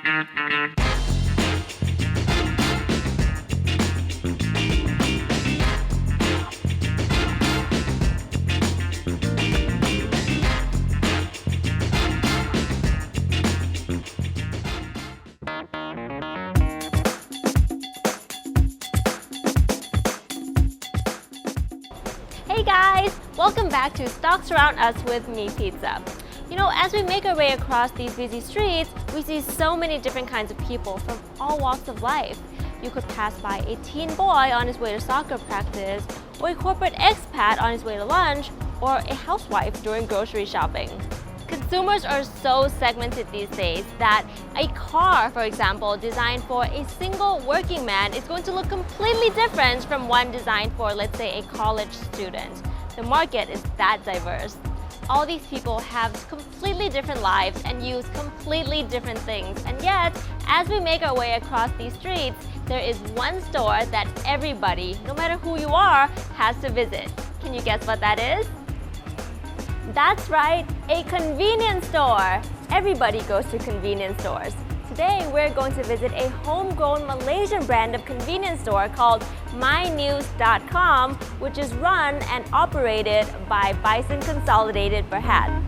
Hey guys! Welcome back to Stocks Around Us with me, Pizza. You know, as we make our way across these busy streets, we see so many different kinds of people from all walks of life. You could pass by a teen boy on his way to soccer practice, or a corporate expat on his way to lunch, or a housewife during grocery shopping. Consumers are so segmented these days that a car, for example, designed for a single working man is going to look completely different from one designed for, let's say, a college student. The market is that diverse. All these people have completely different lives and use completely different things. And yet, as we make our way across these streets, there is one store that everybody, no matter who you are, has to visit. Can you guess what that is? That's right, a convenience store. Everybody goes to convenience stores. Today, we're going to visit a homegrown Malaysian brand of convenience store called mynews.com, which is run and operated by Bison Consolidated Berhad.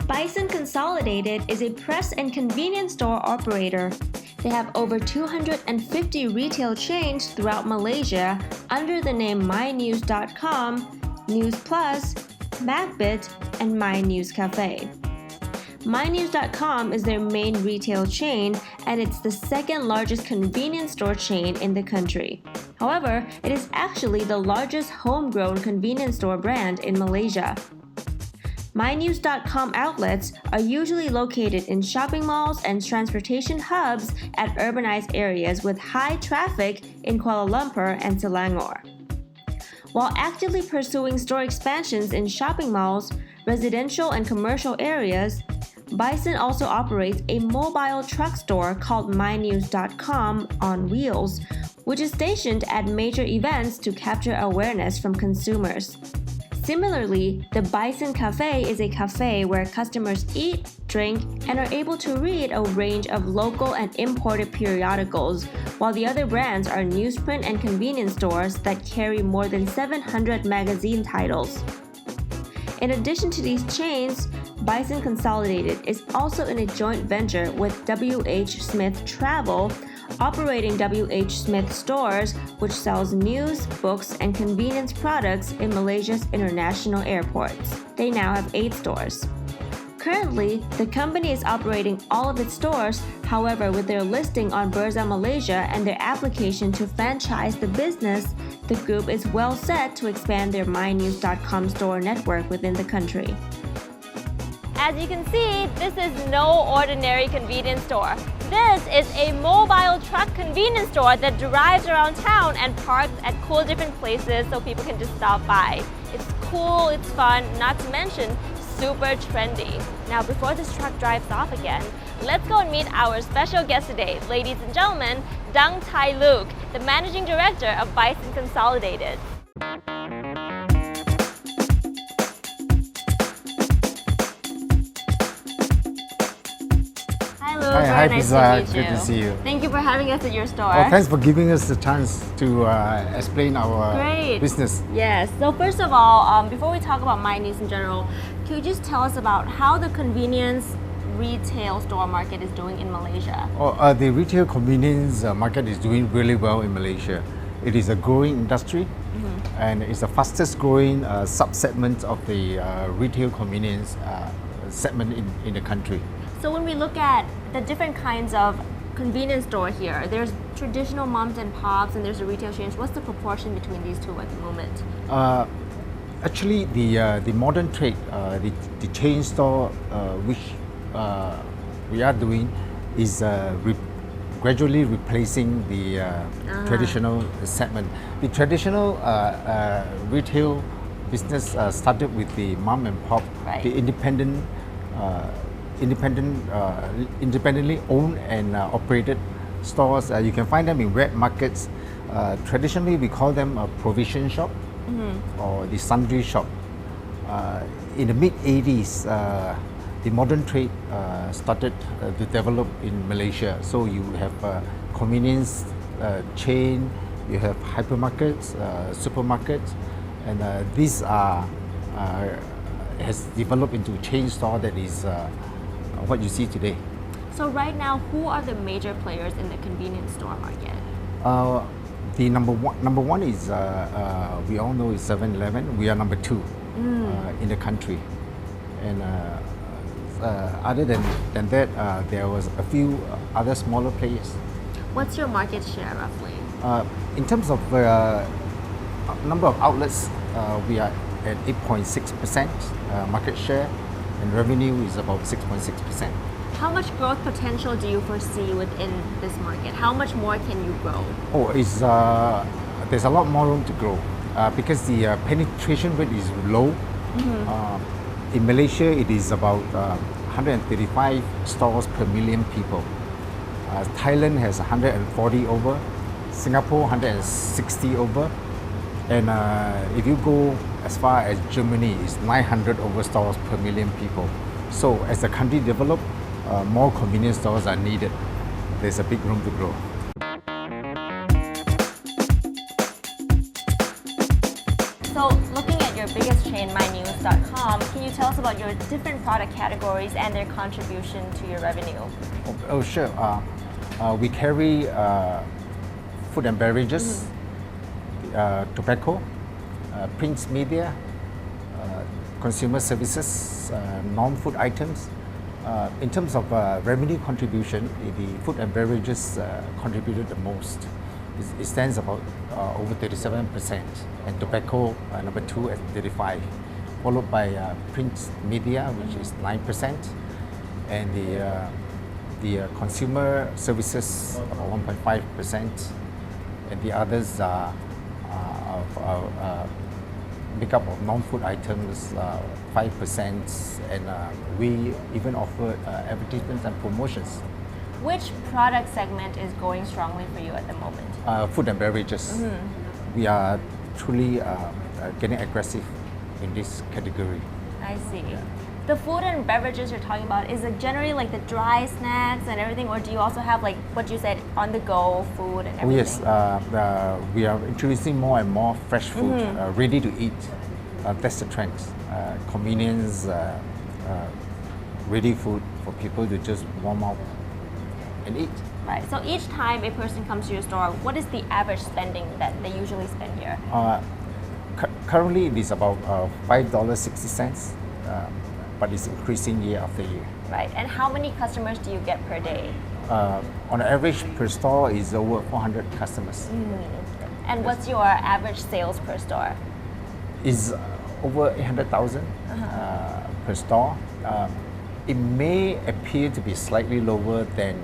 Bison Consolidated is a press and convenience store operator. They have over 250 retail chains throughout Malaysia under the name mynews.com, News Plus, Macbit, and My News Cafe. mynews.com is their main retail chain, and it's the second largest convenience store chain in the country. However, it is actually the largest homegrown convenience store brand in Malaysia. mynews.com outlets are usually located in shopping malls and transportation hubs at urbanized areas with high traffic in Kuala Lumpur and Selangor. While actively pursuing store expansions in shopping malls, residential and commercial areas, Bison also operates a mobile truck store called mynews.com on wheels, which is stationed at major events to capture awareness from consumers. Similarly, the Bison Cafe is a cafe where customers eat, drink, and are able to read a range of local and imported periodicals, while the other brands are newsprint and convenience stores that carry more than 700 magazine titles. In addition to these chains, Bison Consolidated is also in a joint venture with W.H. Smith Travel, operating W.H. Smith stores, which sells news, books, and convenience products in Malaysia's international airports. They now have 8 stores. Currently, the company is operating all of its stores. However, with their listing on Bursa Malaysia and their application to franchise the business, the group is well set to expand their mynews.com store network within the country. As you can see, this is no ordinary convenience store. This is a mobile truck convenience store that drives around town and parks at cool different places so people can just stop by. It's cool, it's fun, not to mention super trendy. Now, before this truck drives off again, let's go and meet our special guest today. Ladies and gentlemen, Dang Tai Luke, the Managing Director of Bison Consolidated. Hi, Nice Pizza. to meet Good to see you. Thank you for having us at your store. Well, thanks for giving us the chance to explain our Great. business. Yes. So first of all, before we talk about My News in general, can you just tell us about how the convenience retail store market is doing in Malaysia? The retail convenience market is doing really well in Malaysia. It is a growing industry, and it's the fastest growing sub-segment of the retail convenience segment in the country. So when we look at the different kinds of convenience store here, there's traditional moms and pops and there's a retail chains. What's the proportion between these two at the moment? Actually, the modern trade, the chain store which we are doing is gradually replacing the traditional segment. The traditional retail business started with the mom and pop, Right. the independently owned and operated stores. You can find them in wet markets. Traditionally, we call them a provision shop or the sundry shop. In the mid-80s, the modern trade started to develop in Malaysia. So you have convenience chain, you have hypermarkets, supermarkets, and these has developed into a chain store that is what you see today. So right now, who are the major players in the convenience store market? The number one is we all know is 7-Eleven. We are number 2 in the country, and other than that, there was a few other smaller players. What's your market share roughly? In terms of number of outlets, we are at 8.6% market share, and revenue is about 6.6%. How much growth potential do you foresee within this market? How much more can you grow? There's a lot more room to grow because the penetration rate is low. In Malaysia, it is about 135 stores per million people. Thailand has 140 over, Singapore 160 over, and if you go as far as Germany, it's 900 over stores per million people. So as the country develops, more convenience stores are needed. There's a big room to grow. So looking at your biggest chain, mynews.com, can you tell us about your different product categories and their contribution to your revenue? Oh sure. We carry food and beverages, tobacco, print media, consumer services, non-food items. In terms of revenue contribution, the food and beverages contributed the most. It stands about over 37%, and tobacco number 2 at 35%, followed by print media, which is 9%, and the consumer services about 1.5%, and the others are make up of non-food items 5%, and we even offer advertisements and promotions. Which product segment is going strongly for you at the moment? Food and beverages. We are truly getting aggressive in this category. I see. The food and beverages you're talking about, is it generally like the dry snacks and everything, or do you also have like what you said, on-the-go food and everything? Yes, we are introducing more and more fresh food, ready to eat. That's the trend. Convenience, ready food for people to just warm up and eat. Right. So each time a person comes to your store, what is the average spending that they usually spend here? Currently, it is about $5.60, but it's increasing year after year. Right. And how many customers do you get per day? On average, per store is over 400 customers. And what's your average sales per store? Is over 800,000 per store. It may appear to be slightly lower than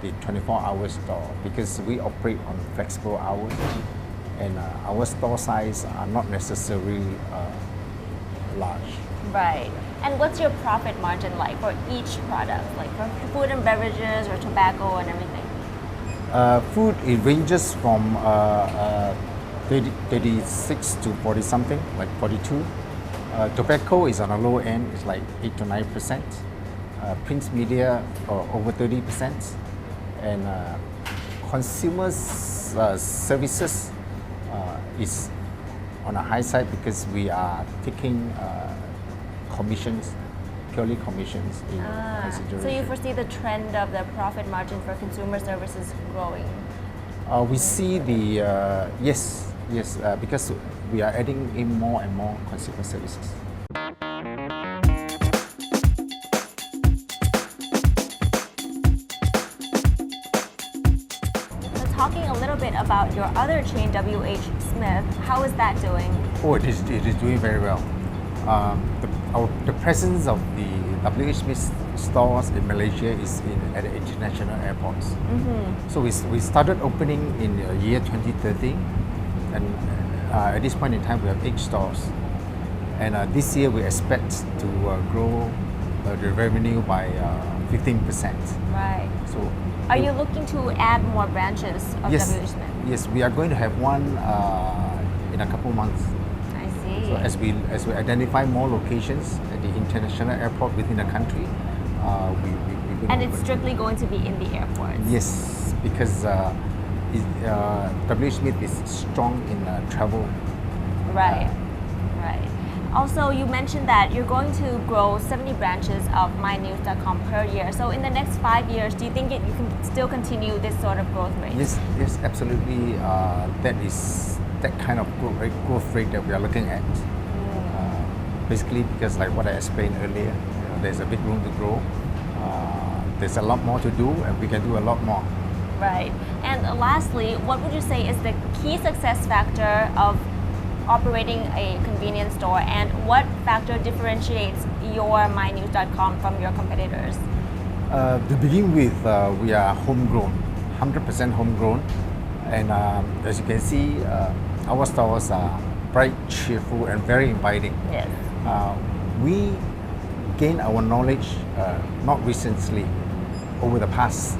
the 24-hour store because we operate on flexible hours, and our store size are not necessarily large. Right. And what's your profit margin like for each product, like for food and beverages or tobacco and everything? Food, it ranges from 36 to 40 something, like 42. Tobacco is on the low end, it's like 8 to 9%. Print media over 30%. And consumer services is on a high side because we are taking commissions, purely commissions in consideration. So you foresee the trend of the profit margin for consumer services growing? We see the, yes, because we are adding in more and more consumer services. Talking a little bit about your other chain, WH Smith, how is that doing? Oh, it is doing very well. The presence of the WH Smith stores in Malaysia is at the international airports. So we started opening in the year 2013, and at this point in time we have 8 stores. And this year we expect to grow the revenue by 15%. Right. So, are you looking to add more branches of WH Smith? Yes, we are going to have one in a couple months. I see. see. So as we identify more locations at the international airport within the country, we And it's strictly going to be in the airports. Yes, because W. Smith is strong in travel. Right, right. Also, you mentioned that you're going to grow 70 branches of mynews.com per year. So in the next 5 years, do you think you can still continue this sort of growth rate? Yes, absolutely. That is that kind of growth rate that we are looking at. Basically, because like what I explained earlier, there's a big room to grow. There's a lot more to do, and we can do a lot more. Right. And lastly, what would you say is the key success factor of operating a convenience store, and what factor differentiates your mynews.com from your competitors? To begin with, we are homegrown, 100% homegrown, and as you can see, our stores are bright, cheerful, and very inviting. Yes. We gained our knowledge not recently, over the past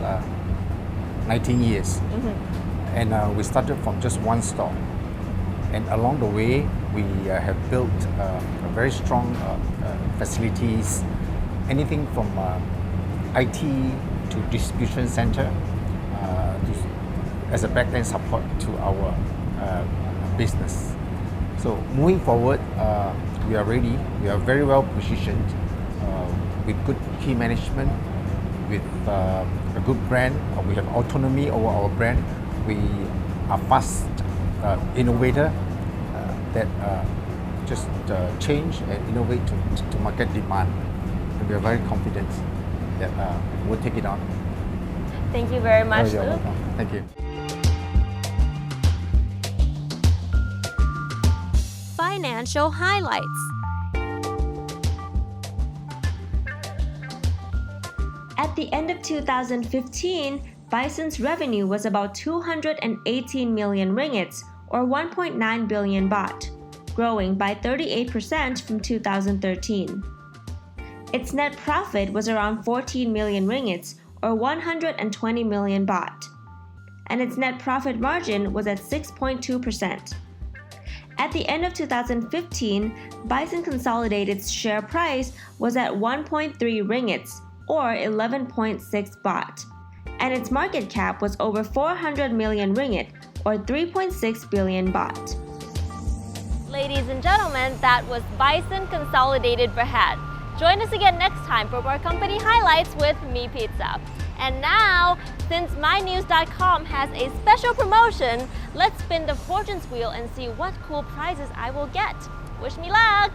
19 years. And we started from just one store. And along the way, we have built a very strong facilities, anything from IT to distribution center as a back-end support to our business. So moving forward, we are ready. We are very well positioned with good key management, with a good brand. We have autonomy over our brand. We are fast innovator that just change and innovate to market demand. And we are very confident that we'll take it on. Thank you very much, You're Luke. welcome. Thank you. Financial highlights. At the end of 2015, Bison's revenue was about 218 million ringgits, or 1.9 billion baht, growing by 38% from 2013. Its net profit was around 14 million ringgits, or 120 million baht, and its net profit margin was at 6.2%. At the end of 2015, Bison Consolidated's share price was at 1.3 ringgits, or 11.6 baht, and its market cap was over 400 million ringgit, or 3.6 billion baht. Ladies and gentlemen, that was Bison Consolidated Berhad. Join us again next time for more company highlights with Me Pizza. And now, since mynews.com has a special promotion, let's spin the fortune's wheel and see what cool prizes I will get. Wish me luck!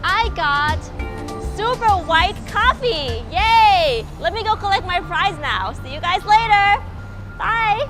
I got super white coffee! Yay! Let me go collect my prize now. See you guys later! Bye!